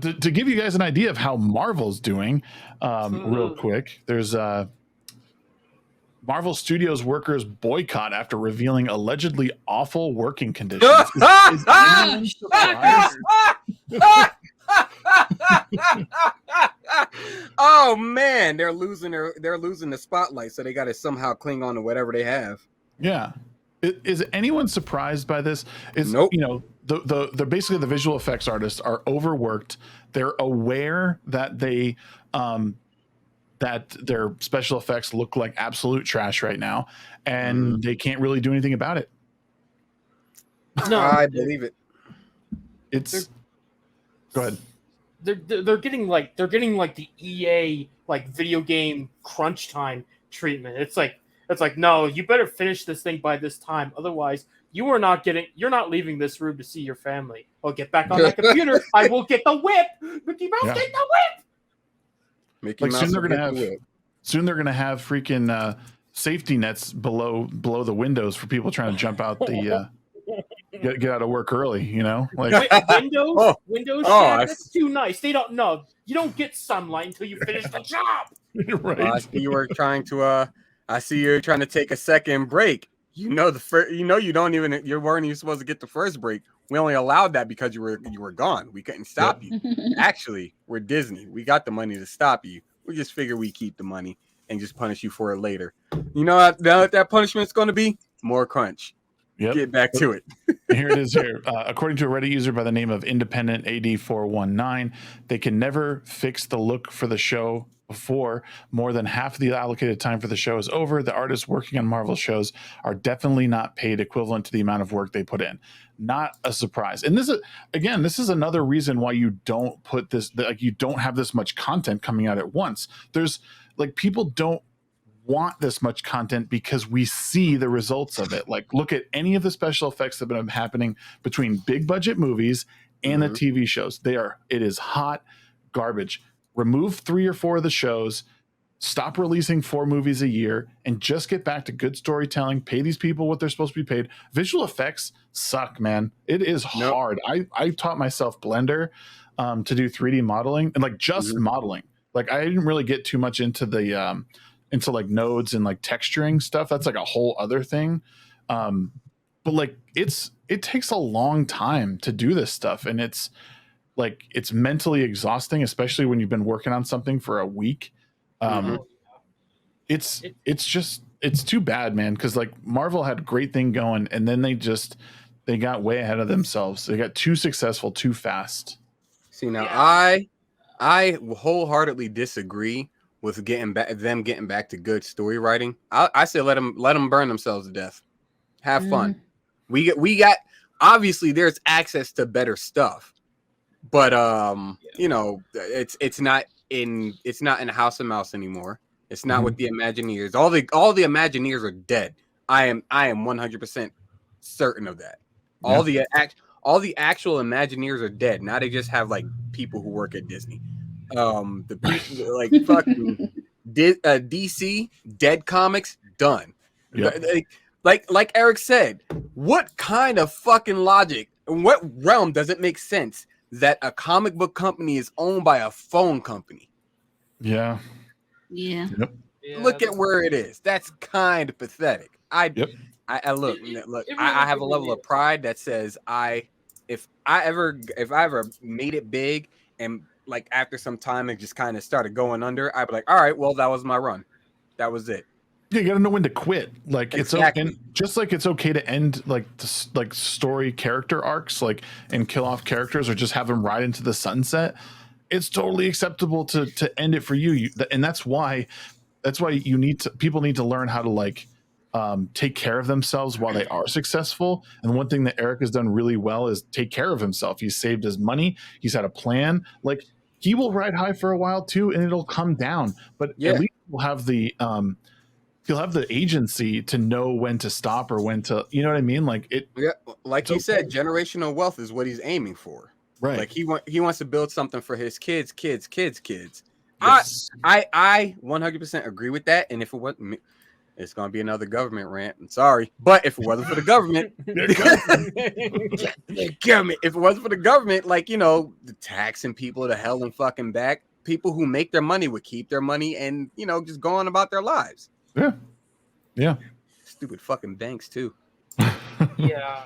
But to give you guys an idea of how Marvel's doing, real quick, there's Marvel Studios workers boycott after revealing allegedly awful working conditions. Is anyone surprised? Oh man, they're losing the spotlight, so they got to somehow cling on to whatever they have. Yeah. Is anyone surprised by this? Nope. You know, the basically the visual effects artists are overworked. They're aware that they that their special effects look like absolute trash right now, and they can't really do anything about it. No, I believe it. Go ahead. They're getting like the EA like video game crunch time treatment. It's like no, you better finish this thing by this time, otherwise you're not leaving this room to see your family. Oh, get back on that computer. I will get the whip. Mickey Mouse, get the whip. Mickey Mouse soon they're gonna have freaking safety nets below the windows for people trying to jump out the get out of work early, you know, like Windows. That's too nice. They don't know. You don't get sunlight until you finish the job. Right. I see you were trying to. I see you're trying to take a second break. You know you weren't even supposed to get the first break. We only allowed that because you were gone. We couldn't stop you. Actually, we're Disney. We got the money to stop you. We just figure we keep the money and just punish you for it later. You know what that punishment's going to be? More crunch. Yep. Get back to it. Here it is here. According to a Reddit user by the name of Independent AD419, they can never fix the look for the show before more than half the allocated time for the show is over. The artists working on Marvel shows are definitely not paid equivalent to the amount of work they put in. Not a surprise. And this is another reason why you don't put this, like, you don't have this much content coming out at once. There's like, people don't want this much content because we see the results of it. Like, look at any of the special effects that have been happening between big budget movies and the TV shows. It is hot garbage. Remove 3 or 4 of the shows, stop releasing 4 movies a year, and just get back to good storytelling. Pay these people what they're supposed to be paid. Visual effects suck, man. It is hard. I taught myself Blender to do 3D modeling and like just modeling. Like, I didn't really get too much into the into like nodes and like texturing stuff. That's like a whole other thing. But like it takes a long time to do this stuff, and it's mentally exhausting, especially when you've been working on something for a week. It's too bad, man, because like Marvel had a great thing going, and then they got way ahead of themselves. They got too successful too fast. See, now I wholeheartedly disagree with them getting back to good story writing. I say let them burn themselves to death. Have fun. We got obviously there's access to better stuff, but you know, it's not in House of Mouse anymore. It's not with the Imagineers. All the Imagineers are dead. I am 100% certain of that. All the actual Imagineers are dead. Now they just have like people who work at Disney. The people like fucking DC dead comics done. Like Eric said, what kind of fucking logic? In what realm does it make sense that a comic book company is owned by a phone company? Yeah. Yep. Look at where it is. That's kind of pathetic. I look. I have a level of pride that says if I ever made it big and like after some time it just kind of started going under, I'd be like, all right, well, that was my run. That was it. Yeah, you gotta know when to quit. Like exactly. It's just like it's okay to end like story character arcs, like and kill off characters or just have them ride into the sunset. It's totally acceptable to end it for you. And that's why people need to learn how to like take care of themselves while they are successful. And one thing that Eric has done really well is take care of himself. He's saved his money. He's had a plan. Like, he will ride high for a while too, and it'll come down. But at least he'll have the agency to know when to stop or when to, you know what I mean? Like it. Yeah, like he said, generational wealth is what he's aiming for. Right. Like he wants to build something for his kids. Yes. I 100% agree with that. And if It's gonna be another government rant. I'm sorry, but if it wasn't for the government, if it wasn't for the government, like, you know, the taxing people to hell and fucking back, people who make their money would keep their money and, you know, just go on about their lives. Yeah. Stupid fucking banks too. Yeah.